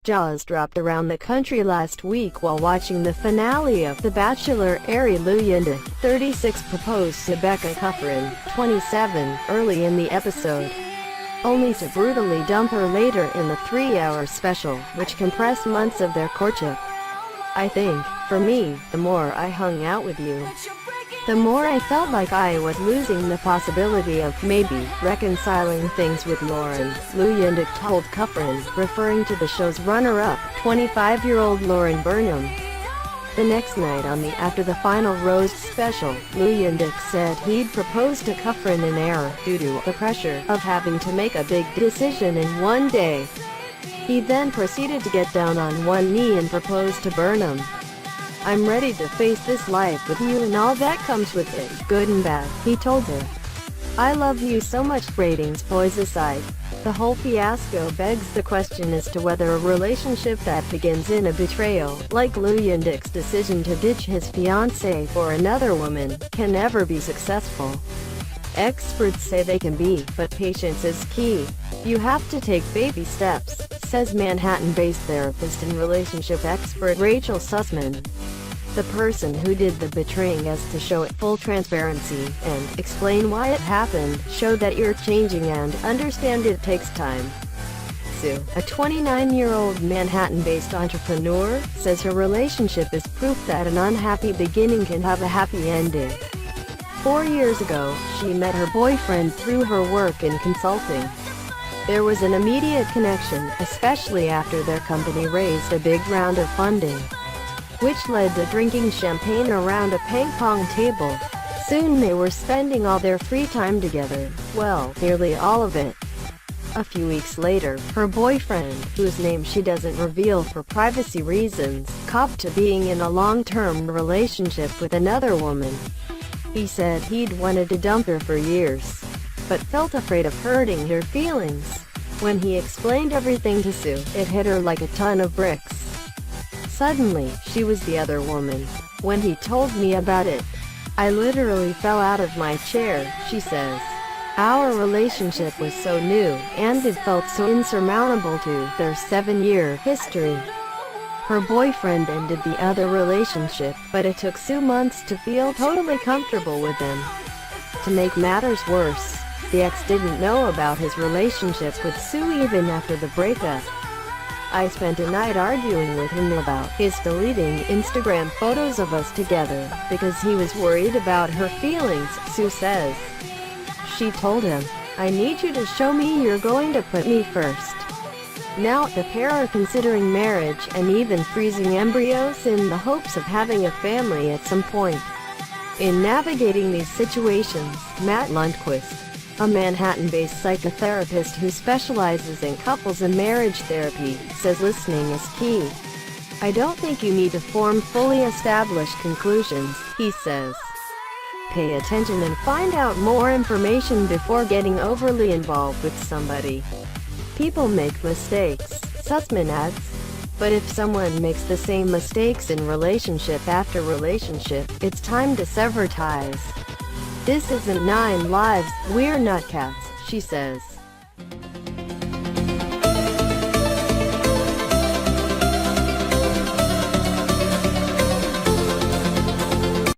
Jaws dropped around the country last week while watching the finale of The Bachelor. Arie Luyendyk, 36, proposed to BECCA KUFRIN, 27, early in the episode, only to brutally dump her later in the 3-hour special, which compressed months of their courtship. "I think, for me, the more I hung out with you, the more I felt like I was losing the possibility of maybe reconciling things with Lauren," Luyendyk told Kufrin, referring to the show's runner-up, 25-year-old Lauren Burnham. The next night on the After the Final Rose special, Luyendyk said he'd proposed to Kufrin in error due to the pressure of having to make a big decision in one day. He then proceeded to get down on one knee and propose to Burnham. "I'm ready to face this life with you and all that comes with it, good and bad," he told her. "I love you so much." Ratings poise aside, the whole fiasco begs the question as to whether a relationship that begins in a betrayal, like Luyendyk's decision to ditch his fiancée for another woman, can ever be successful. Experts say they can be, but patience is key. "You have to take baby steps," says Manhattan-based therapist and relationship expert Rachel Sussman. "The person who did the betraying has to show it full transparency and explain why it happened, show that you're changing and understand it takes time." Sue, a 29-year-old Manhattan-based entrepreneur, says her relationship is proof that an unhappy beginning can have a happy ending. 4 years ago, she met her boyfriend through her work in consulting. There was an immediate connection, especially after their company raised a big round of funding, which led to drinking champagne around a ping-pong table. Soon they were spending all their free time together, well, nearly all of it. A few weeks later, her boyfriend, whose name she doesn't reveal for privacy reasons, copped to being in a long-term relationship with another woman. He said he'd wanted to dump her for years, but felt afraid of hurting her feelings. When he explained everything to Sue, it hit her like a ton of bricks. "Suddenly, she was the other woman. When he told me about it, I literally fell out of my chair," she says. "Our relationship was so new, and it felt so insurmountable to their 7-year history." Her boyfriend ended the other relationship, but it took Sue months to feel totally comfortable with him. To make matters worse, the ex didn't know about his relationship with Sue even after the breakup. "I spent a night arguing with him about his deleting Instagram photos of us together, because he was worried about her feelings," Sue says. She told him, "I need you to show me you're going to put me first." Now, the pair are considering marriage and even freezing embryos in the hopes of having a family at some point. In navigating these situations, Matt Lundquist, a Manhattan-based psychotherapist who specializes in couples and marriage therapy, says listening is key. "I don't think you need to form fully established conclusions," he says. "Pay attention and find out more information before getting overly involved with somebody. People make mistakes," Sussman adds. "But if someone makes the same mistakes in relationship after relationship, it's time to sever ties. This isn't 9 Lives, we're not cats," she says.